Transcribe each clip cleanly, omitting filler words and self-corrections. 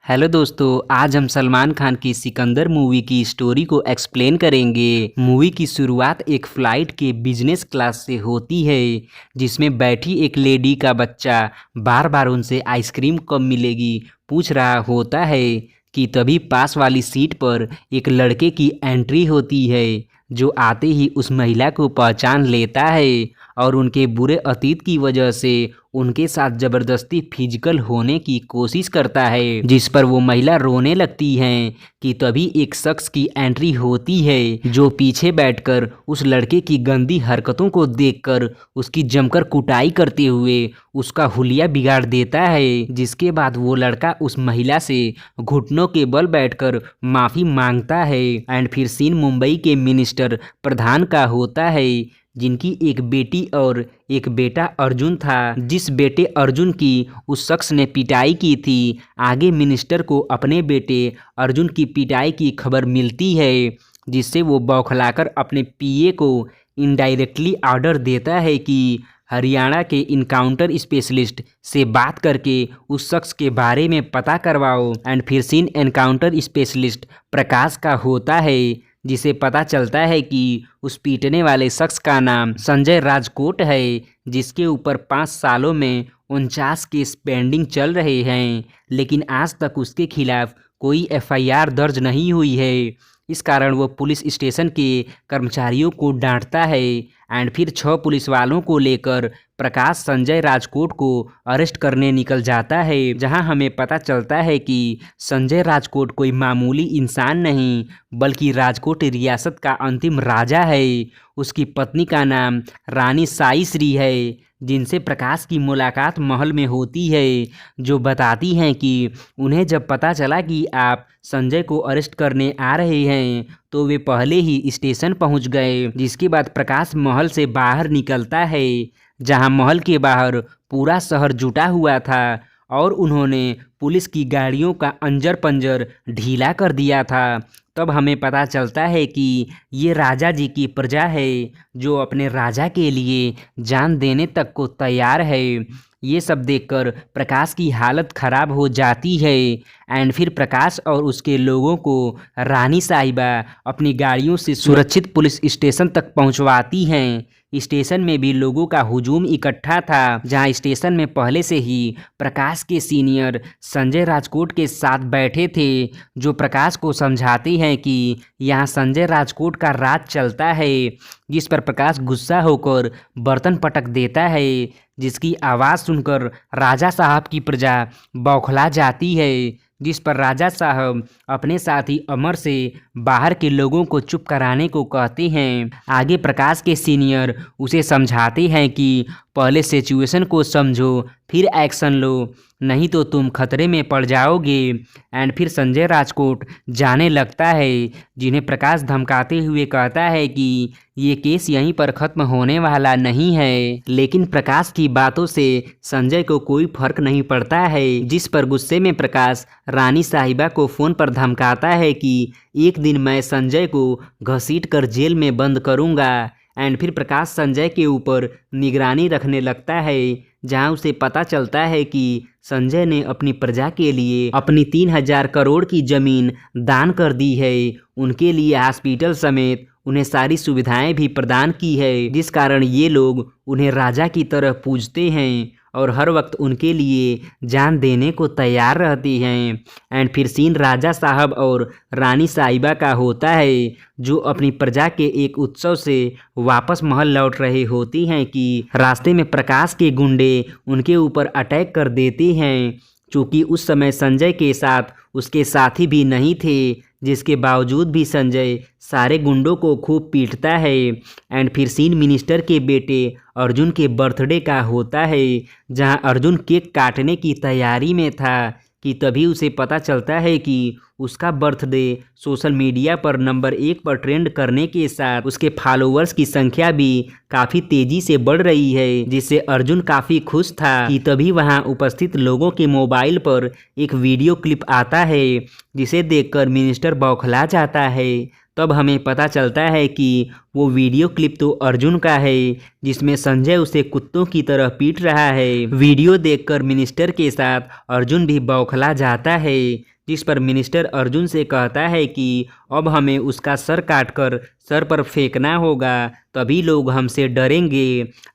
Hello दोस्तों, आज हम सलमान खान की सिकंदर मूवी की स्टोरी को एक्सप्लेन करेंगे। मूवी की शुरुआत एक फ़्लाइट के बिजनेस क्लास से होती है, जिसमें बैठी एक लेडी का बच्चा बार बार उनसे आइसक्रीम कब मिलेगी पूछ रहा होता है कि तभी पास वाली सीट पर एक लड़के की एंट्री होती है, जो आते ही उस महिला को पहचान लेता है और उनके बुरे अतीत की वजह से उनके साथ ज़बरदस्ती फिजिकल होने की कोशिश करता है, जिस पर वो महिला रोने लगती हैं कि तभी एक शख्स की एंट्री होती है, जो पीछे बैठकर उस लड़के की गंदी हरकतों को देखकर उसकी जमकर कुटाई करते हुए उसका हुलिया बिगाड़ देता है। जिसके बाद वो लड़का उस महिला से घुटनों के बल बैठकर माफ़ी मांगता है। एंड फिर सीन मुंबई के मिनिस्टर प्रधान का होता है, जिनकी एक बेटी और एक बेटा अर्जुन था। जिस बेटे अर्जुन की उस शख्स ने पिटाई की थी, आगे मिनिस्टर को अपने बेटे अर्जुन की पिटाई की खबर मिलती है, जिससे वो बौखलाकर अपने पीए को इनडायरेक्टली ऑर्डर देता है कि हरियाणा के इनकाउंटर स्पेशलिस्ट से बात करके उस शख्स के बारे में पता करवाओ। एंड फिर सीन एनकाउंटर स्पेशलिस्ट प्रकाश का होता है, जिसे पता चलता है कि उस पीटने वाले शख्स का नाम संजय राजकोट है, जिसके ऊपर 5 सालों में 49 केस पेंडिंग चल रहे हैं, लेकिन आज तक उसके खिलाफ कोई एफआईआर दर्ज नहीं हुई है। इस कारण वो पुलिस स्टेशन के कर्मचारियों को डांटता है। एंड फिर 6 पुलिस वालों को लेकर प्रकाश संजय राजकोट को अरेस्ट करने निकल जाता है, जहां हमें पता चलता है कि संजय राजकोट कोई मामूली इंसान नहीं, बल्कि राजकोट रियासत का अंतिम राजा है। उसकी पत्नी का नाम रानी साई श्री है, जिनसे प्रकाश की मुलाकात महल में होती है, जो बताती हैं कि उन्हें जब पता चला कि आप संजय को अरेस्ट करने आ रहे हैं, तो वे पहले ही स्टेशन पहुंच गए। जिसके बाद प्रकाश महल से बाहर निकलता है, जहां महल के बाहर पूरा शहर जुटा हुआ था और उन्होंने पुलिस की गाड़ियों का अंजर पंजर ढीला कर दिया था। तब हमें पता चलता है कि ये राजा जी की प्रजा है, जो अपने राजा के लिए जान देने तक को तैयार है। ये सब देखकर प्रकाश की हालत ख़राब हो जाती है। एंड फिर प्रकाश और उसके लोगों को रानी साहिबा अपनी गाड़ियों से सुरक्षित पुलिस स्टेशन तक पहुंचवाती हैं। स्टेशन में भी लोगों का हुजूम इकट्ठा था, जहां स्टेशन में पहले से ही प्रकाश के सीनियर संजय राजकोट के साथ बैठे थे, जो प्रकाश को समझाते हैं कि यहाँ संजय राजकोट का राज चलता है। जिस पर प्रकाश गुस्सा होकर बर्तन पटक देता है, जिसकी आवाज़ सुनकर राजा साहब की प्रजा बौखला जाती है। जिस पर राजा साहब अपने साथी अमर से बाहर के लोगों को चुप कराने को कहते हैं। आगे प्रकाश के सीनियर उसे समझाते हैं कि पहले सिचुएशन को समझो, फिर एक्शन लो, नहीं तो तुम खतरे में पड़ जाओगे। एंड फिर संजय राजकोट जाने लगता है, जिन्हें प्रकाश धमकाते हुए कहता है कि ये केस यहीं पर ख़त्म होने वाला नहीं है। लेकिन प्रकाश की बातों से संजय को कोई फर्क नहीं पड़ता है, जिस पर गुस्से में प्रकाश रानी साहिबा को फ़ोन पर धमकाता है कि एक दिन मैं संजय को घसीट कर जेल में बंद करूँगा। एंड फिर प्रकाश संजय के ऊपर निगरानी रखने लगता है, जहां उसे पता चलता है कि संजय ने अपनी प्रजा के लिए अपनी 3000 करोड़ की ज़मीन दान कर दी है। उनके लिए हॉस्पिटल समेत उन्हें सारी सुविधाएं भी प्रदान की है, जिस कारण ये लोग उन्हें राजा की तरह पूजते हैं और हर वक्त उनके लिए जान देने को तैयार रहती हैं। एंड फिर सीन राजा साहब और रानी साहिबा का होता है, जो अपनी प्रजा के एक उत्सव से वापस महल लौट रहे होती हैं कि रास्ते में प्रकाश के गुंडे उनके ऊपर अटैक कर देते हैं। चूँकि उस समय संजय के साथ उसके साथी भी नहीं थे, जिसके बावजूद भी संजय सारे गुंडों को खूब पीटता है। एंड फिर सीन मिनिस्टर के बेटे अर्जुन के बर्थडे का होता है, जहां अर्जुन केक काटने की तैयारी में था कि तभी उसे पता चलता है कि उसका बर्थडे सोशल मीडिया पर नंबर 1 पर ट्रेंड करने के साथ उसके फॉलोअर्स की संख्या भी काफ़ी तेज़ी से बढ़ रही है, जिससे अर्जुन काफ़ी खुश था कि तभी वहां उपस्थित लोगों के मोबाइल पर एक वीडियो क्लिप आता है, जिसे देखकर मिनिस्टर बौखला जाता है। तब हमें पता चलता है कि वो वीडियो क्लिप तो अर्जुन का है, जिसमें संजय उसे कुत्तों की तरह पीट रहा है। वीडियो देखकर मिनिस्टर के साथ अर्जुन भी बौखला जाता है, जिस पर मिनिस्टर अर्जुन से कहता है कि अब हमें उसका सर काटकर सर पर फेंकना होगा, तभी लोग हमसे डरेंगे।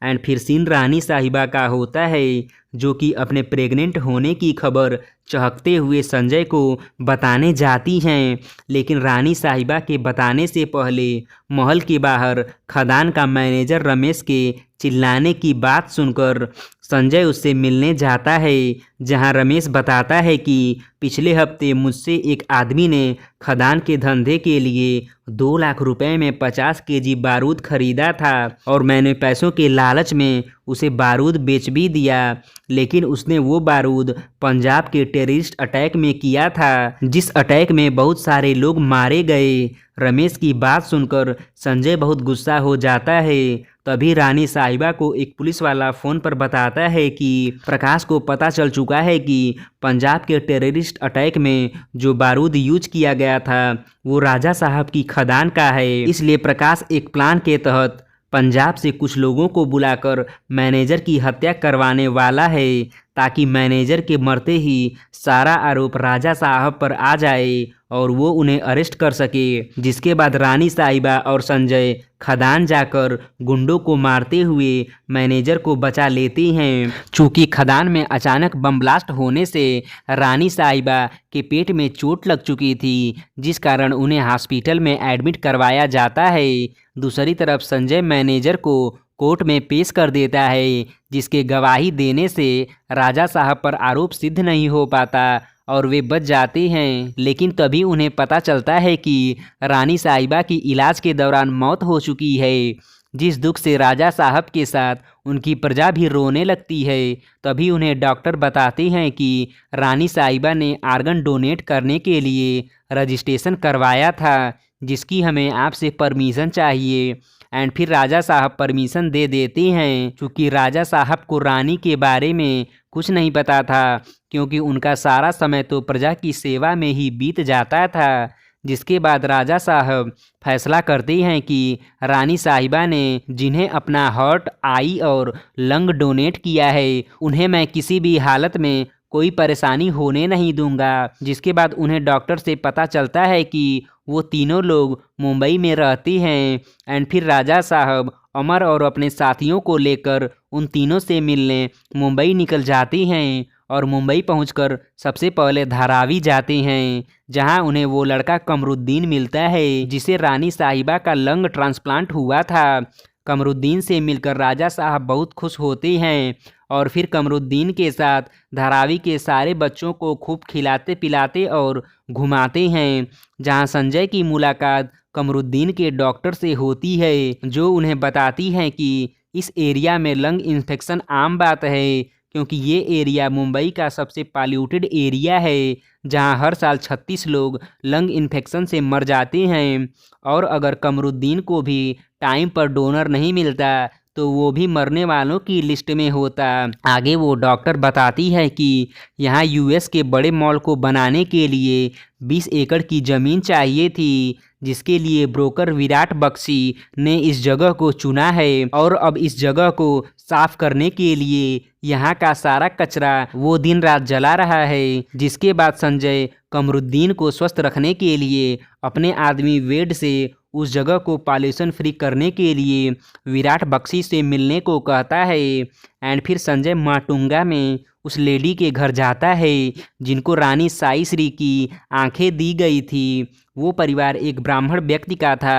एंड फिर सीन रानी साहिबा का होता है, जो कि अपने प्रेग्नेंट होने की खबर चहकते हुए संजय को बताने जाती हैं। लेकिन रानी साहिबा के बताने से पहले महल के बाहर खदान का मैनेजर रमेश के चिल्लाने की बात सुनकर संजय उससे मिलने जाता है, जहां रमेश बताता है कि पिछले हफ्ते मुझसे एक आदमी ने खदान के धंधे के लिए 2 लाख रुपए में 50 केजी बारूद खरीदा था और मैंने पैसों के लालच में उसे बारूद बेच भी दिया, लेकिन उसने वो बारूद पंजाब के टेररिस्ट अटैक में किया था, जिस अटैक में बहुत सारे लोग मारे गए। रमेश की बात सुनकर संजय बहुत गुस्सा हो जाता है। तभी रानी साहिबा को एक पुलिस वाला फ़ोन पर बताता है कि प्रकाश को पता चल चुका है कि पंजाब के टेररिस्ट अटैक में जो बारूद यूज किया गया था वो राजा साहब की खदान का है। इसलिए प्रकाश एक प्लान के तहत पंजाब से कुछ लोगों को बुलाकर मैनेजर की हत्या करवाने वाला है, ताकि मैनेजर के मरते ही सारा आरोप राजा साहब पर आ जाए और वो उन्हें अरेस्ट कर सके। जिसके बाद रानी साहिबा और संजय खदान जाकर गुंडों को मारते हुए मैनेजर को बचा लेते हैं। चूँकि खदान में अचानक बम ब्लास्ट होने से रानी साहिबा के पेट में चोट लग चुकी थी, जिस कारण उन्हें हॉस्पिटल में एडमिट करवाया जाता है। दूसरी तरफ संजय मैनेजर को कोर्ट में पेश कर देता है, जिसके गवाही देने से राजा साहब पर आरोप सिद्ध नहीं हो पाता और वे बच जाते हैं। लेकिन तभी उन्हें पता चलता है कि रानी साहिबा की इलाज के दौरान मौत हो चुकी है, जिस दुख से राजा साहब के साथ उनकी प्रजा भी रोने लगती है। तभी उन्हें डॉक्टर बताते हैं कि रानी साहिबा ने आर्गन डोनेट करने के लिए रजिस्ट्रेशन करवाया था, जिसकी हमें आपसे परमिशन चाहिए। एंड फिर राजा साहब परमिशन दे देते हैं, क्योंकि राजा साहब को रानी के बारे में कुछ नहीं पता था, क्योंकि उनका सारा समय तो प्रजा की सेवा में ही बीत जाता था। जिसके बाद राजा साहब फैसला करते हैं कि रानी साहिबा ने जिन्हें अपना हार्ट, आई और लंग डोनेट किया है, उन्हें मैं किसी भी हालत में कोई परेशानी होने नहीं दूंगा। जिसके बाद उन्हें डॉक्टर से पता चलता है कि वो तीनों लोग मुंबई में रहते हैं। एंड फिर राजा साहब अमर और अपने साथियों को लेकर उन तीनों से मिलने मुंबई निकल जाते हैं और मुंबई पहुंचकर सबसे पहले धारावी जाते हैं, जहां उन्हें वो लड़का कमरुद्दीन मिलता है, जिसे रानी साहिबा का लंग ट्रांसप्लांट हुआ था। कमरुद्दीन से मिलकर राजा साहब बहुत खुश होते हैं और फिर कमरुद्दीन के साथ धारावी के सारे बच्चों को खूब खिलाते पिलाते और घुमाते हैं, जहां संजय की मुलाकात कमरुद्दीन के डॉक्टर से होती है, जो उन्हें बताती हैं कि इस एरिया में लंग इन्फेक्शन आम बात है, क्योंकि ये एरिया मुंबई का सबसे पॉल्यूटेड एरिया है, जहां हर साल 36 लोग लंग इन्फेक्शन से मर जाते हैं। और अगर कमरुद्दीन को भी टाइम पर डोनर नहीं मिलता तो वो भी मरने वालों की लिस्ट में होता। आगे वो डॉक्टर बताती है कि यहाँ यूएस के बड़े मॉल को बनाने के लिए 20 एकड़ की ज़मीन चाहिए थी, जिसके लिए ब्रोकर विराट बख्शी ने इस जगह को चुना है और अब इस जगह को साफ करने के लिए यहाँ का सारा कचरा वो दिन रात जला रहा है। जिसके बाद संजय कमरुद्दीन को स्वस्थ रखने के लिए अपने आदमी वेड से उस जगह को पॉल्यूशन फ्री करने के लिए विराट बख्शी से मिलने को कहता है। एंड फिर संजय माटुंगा में उस लेडी के घर जाता है जिनको रानी साई श्री की आंखें दी गई थी। वो परिवार एक ब्राह्मण व्यक्ति का था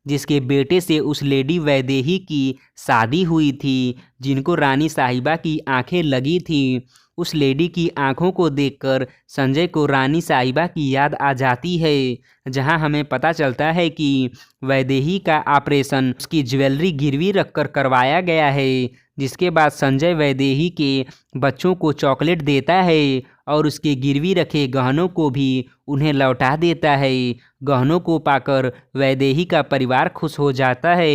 जिसके बेटे से उस लेडी वैदेही की शादी हुई थी, जिनको रानी साहिबा की आंखें लगी थी। उस लेडी की आंखों को देखकर संजय को रानी साहिबा की याद आ जाती है, जहां हमें पता चलता है कि वैदेही का ऑपरेशन उसकी ज्वेलरी गिरवी रखकर करवाया गया है। जिसके बाद संजय वैदेही के बच्चों को चॉकलेट देता है और उसके गिरवी रखे गहनों को भी उन्हें लौटा देता है। गहनों को पाकर वैदेही का परिवार खुश हो जाता है।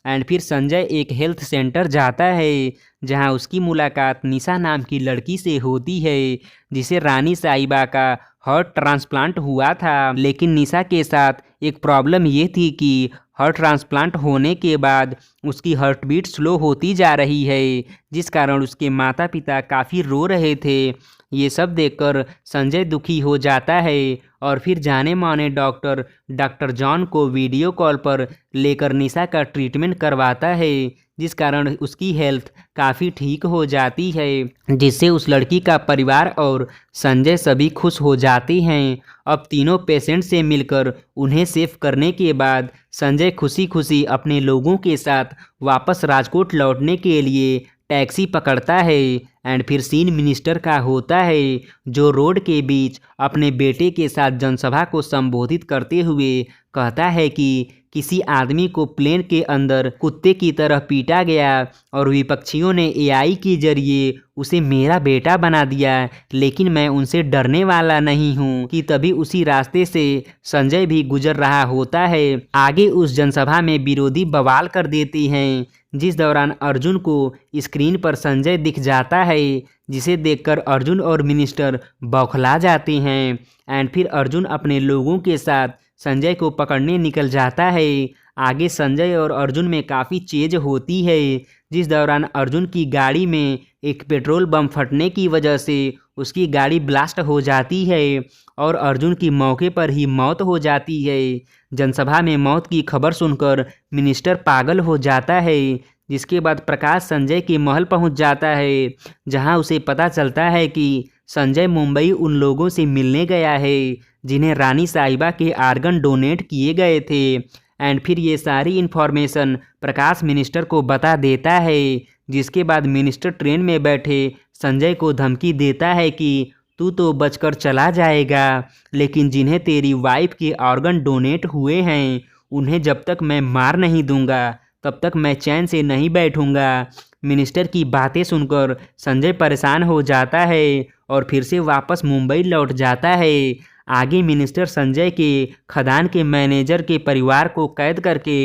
एंड फिर संजय एक हेल्थ सेंटर जाता है जहां उसकी मुलाकात निशा नाम की लड़की से होती है, जिसे रानी साहिबा का हार्ट ट्रांसप्लांट हुआ था। लेकिन निशा के साथ एक प्रॉब्लम ये थी कि हार्ट ट्रांसप्लांट होने के बाद उसकी हार्ट बीट स्लो होती जा रही है, जिस कारण उसके माता पिता काफ़ी रो रहे थे। ये सब देखकर संजय दुखी हो जाता है और फिर जाने माने डॉक्टर जॉन को वीडियो कॉल पर लेकर निशा का ट्रीटमेंट करवाता है, जिस कारण उसकी हेल्थ काफ़ी ठीक हो जाती है, जिससे उस लड़की का परिवार और संजय सभी खुश हो जाते हैं। अब तीनों पेशेंट से मिलकर उन्हें सेफ करने के बाद संजय खुशी खुशी अपने लोगों के साथ वापस राजकोट लौटने के लिए टैक्सी पकड़ता है। एंड फिर सीन मिनिस्टर का होता है, जो रोड के बीच अपने बेटे के साथ जनसभा को संबोधित करते हुए कहता है कि किसी आदमी को प्लेन के अंदर कुत्ते की तरह पीटा गया और विपक्षियों ने एआई के जरिए उसे मेरा बेटा बना दिया, लेकिन मैं उनसे डरने वाला नहीं हूँ। कि तभी उसी रास्ते से संजय भी गुजर रहा होता है। आगे उस जनसभा में विरोधी बवाल कर देती हैं, जिस दौरान अर्जुन को स्क्रीन पर संजय दिख जाता है, जिसे देखकर अर्जुन और मिनिस्टर बौखला जाते हैं। एंड फिर अर्जुन अपने लोगों के साथ संजय को पकड़ने निकल जाता है। आगे संजय और अर्जुन में काफ़ी चेज होती है, जिस दौरान अर्जुन की गाड़ी में एक पेट्रोल बम फटने की वजह से उसकी गाड़ी ब्लास्ट हो जाती है और अर्जुन की मौके पर ही मौत हो जाती है। जनसभा में मौत की खबर सुनकर मिनिस्टर पागल हो जाता है, जिसके बाद प्रकाश संजय के महल पहुंच जाता है, जहां उसे पता चलता है कि संजय मुंबई उन लोगों से मिलने गया है जिन्हें रानी साहिबा के आर्गन डोनेट किए गए थे। एंड फिर ये सारी इन्फॉर्मेशन प्रकाश मिनिस्टर को बता देता है, जिसके बाद मिनिस्टर ट्रेन में बैठे संजय को धमकी देता है कि तू तो बचकर चला जाएगा, लेकिन जिन्हें तेरी वाइफ के ऑर्गन डोनेट हुए हैं उन्हें जब तक मैं मार नहीं दूंगा तब तक मैं चैन से नहीं बैठूंगा। मिनिस्टर की बातें सुनकर संजय परेशान हो जाता है और फिर से वापस मुंबई लौट जाता है। आगे मिनिस्टर संजय के खदान के मैनेजर के परिवार को कैद करके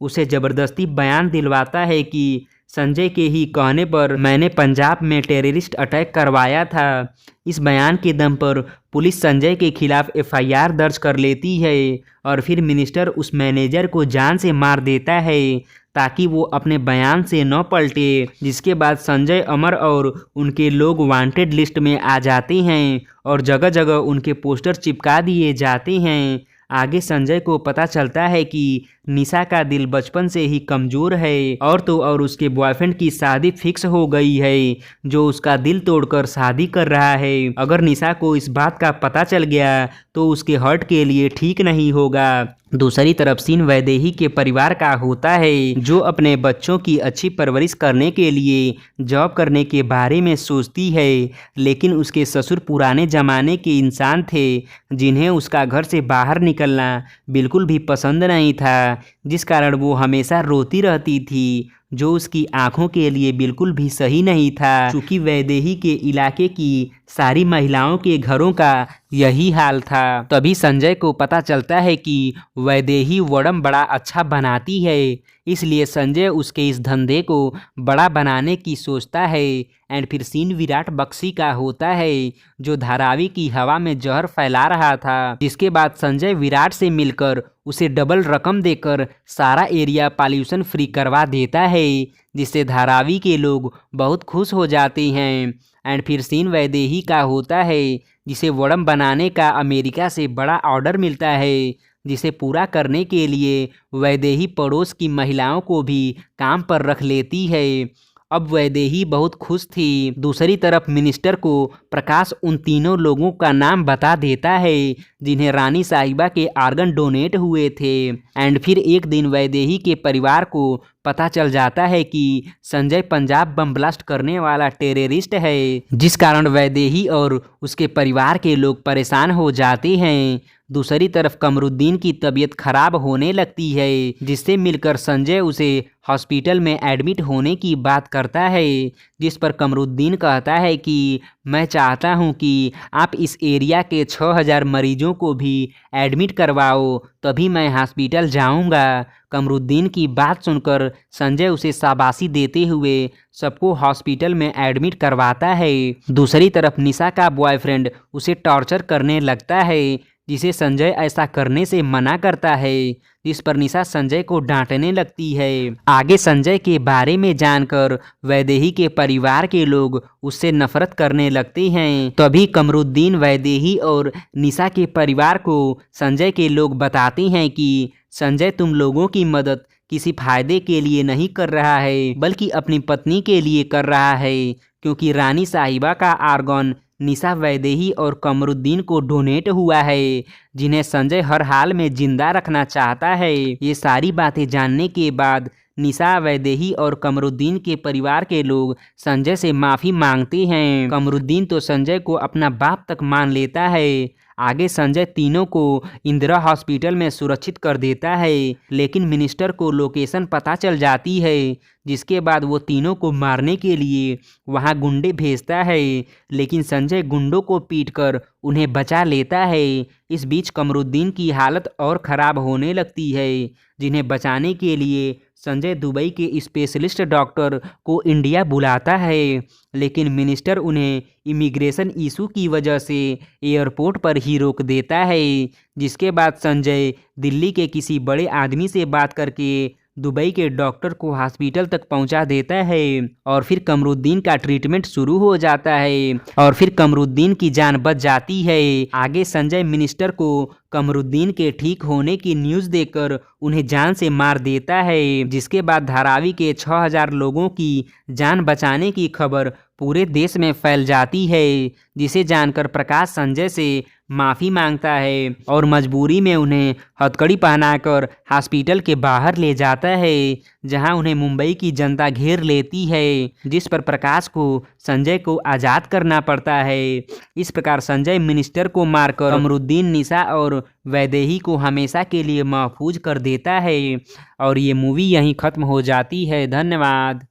उसे ज़बरदस्ती बयान दिलवाता है कि संजय के ही कहने पर मैंने पंजाब में टेररिस्ट अटैक करवाया था। इस बयान के दम पर पुलिस संजय के खिलाफ एफआईआर दर्ज कर लेती है और फिर मिनिस्टर उस मैनेजर को जान से मार देता है ताकि वो अपने बयान से न पलटे, जिसके बाद संजय अमर और उनके लोग वांटेड लिस्ट में आ जाते हैं और जगह जगह उनके पोस्टर चिपका दिए जाते हैं। आगे संजय को पता चलता है कि निशा का दिल बचपन से ही कमज़ोर है और तो और उसके बॉयफ्रेंड की शादी फिक्स हो गई है, जो उसका दिल तोड़कर शादी कर रहा है। अगर निशा को इस बात का पता चल गया तो उसके हर्ट के लिए ठीक नहीं होगा। दूसरी तरफ सीन वैदेही के परिवार का होता है, जो अपने बच्चों की अच्छी परवरिश करने के लिए जॉब करने के बारे में सोचती है, लेकिन उसके ससुर पुराने ज़माने के इंसान थे जिन्हें उसका घर से बाहर निकलना बिल्कुल भी पसंद नहीं था, जिस कारण वो हमेशा रोती रहती थी, जो उसकी आंखों के लिए बिल्कुल भी सही नहीं था। चूँकि वैदेही के इलाके की सारी महिलाओं के घरों का यही हाल था। तभी संजय को पता चलता है कि वैदेही वड़म बड़ा अच्छा बनाती है, इसलिए संजय उसके इस धंधे को बड़ा बनाने की सोचता है। एंड फिर सीन विराट बख्शी का होता है, जो धारावी की हवा में जहर फैला रहा था, जिसके बाद संजय विराट से मिलकर उसे डबल रकम देकर सारा एरिया पॉल्यूशन फ्री करवा देता है, जिससे धारावी के लोग बहुत खुश हो जाते हैं। एंड फिर सीन वैदेही का होता है, जिसे वड़म बनाने का अमेरिका से बड़ा ऑर्डर मिलता है, जिसे पूरा करने के लिए वैदेही पड़ोस की महिलाओं को भी काम पर रख लेती है। अब वैदेही बहुत खुश थी। दूसरी तरफ मिनिस्टर को प्रकाश उन तीनों लोगों का नाम बता देता है जिन्हें रानी साहिबा के आर्गन डोनेट हुए थे। एंड फिर एक दिन वैदेही के परिवार को पता चल जाता है कि संजय पंजाब बम ब्लास्ट करने वाला टेररिस्ट है, जिस कारण वैदेही और उसके परिवार के लोग परेशान हो जाते हैं। दूसरी तरफ कमरुद्दीन की तबीयत खराब होने लगती है, जिससे मिलकर संजय उसे हॉस्पिटल में एडमिट होने की बात करता है, जिस पर कमरुद्दीन कहता है कि मैं चाहता हूं कि आप इस एरिया के 6000 मरीजों को भी एडमिट करवाओ, तभी मैं हॉस्पिटल जाऊंगा। कमरुद्दीन की बात सुनकर संजय उसे शाबाशी देते हुए सबको हॉस्पिटल में एडमिट करवाता है। दूसरी तरफ निशा का बॉयफ्रेंड उसे टॉर्चर करने लगता है, जिसे संजय ऐसा करने से मना करता है, जिस पर निशा संजय को डांटने लगती है। आगे संजय के बारे में जानकर वैदेही के परिवार के लोग उससे नफरत करने लगते हैं। तभी कमरुद्दीन वैदेही और निशा के परिवार को संजय के लोग बताते हैं कि संजय तुम लोगों की मदद किसी फायदे के लिए नहीं कर रहा है, बल्कि अपनी पत्नी के लिए कर रहा है, क्योंकि रानी साहिबा का आर्गन निशा वैदेही और कमरुद्दीन को डोनेट हुआ है, जिन्हें संजय हर हाल में जिंदा रखना चाहता है। ये सारी बातें जानने के बाद निशा वैदेही और कमरुद्दीन के परिवार के लोग संजय से माफ़ी मांगते हैं। कमरुद्दीन तो संजय को अपना बाप तक मान लेता है। आगे संजय तीनों को इंदिरा हॉस्पिटल में सुरक्षित कर देता है, लेकिन मिनिस्टर को लोकेशन पता चल जाती है, जिसके बाद वो तीनों को मारने के लिए वहाँ गुंडे भेजता है, लेकिन संजय गुंडों को पीटकर उन्हें बचा लेता है। इस बीच कमरुद्दीन की हालत और ख़राब होने लगती है, जिन्हें बचाने के लिए संजय दुबई के स्पेशलिस्ट डॉक्टर को इंडिया बुलाता है, लेकिन मिनिस्टर उन्हें इमिग्रेशन इशू की वजह से एयरपोर्ट पर ही रोक देता है, जिसके बाद संजय दिल्ली के किसी बड़े आदमी से बात करके दुबई के डॉक्टर को हॉस्पिटल तक पहुंचा देता है और फिर कमरुद्दीन का ट्रीटमेंट शुरू हो जाता है और फिर कमरुद्दीन की जान बच जाती है। आगे संजय मिनिस्टर को कमरुद्दीन के ठीक होने की न्यूज़ देकर उन्हें जान से मार देता है, जिसके बाद धारावी के 6000 लोगों की जान बचाने की खबर पूरे देश में फैल जाती है, जिसे जानकर प्रकाश संजय से माफ़ी मांगता है और मजबूरी में उन्हें हथकड़ी पहनाकर हॉस्पिटल के बाहर ले जाता है, जहां उन्हें मुंबई की जनता घेर लेती है, जिस पर प्रकाश को संजय को आज़ाद करना पड़ता है। इस प्रकार संजय मिनिस्टर को मारकर कमरुद्दीन, निशा और वैदेही को हमेशा के लिए महफूज कर देता है और ये मूवी यहीं ख़त्म हो जाती है। धन्यवाद।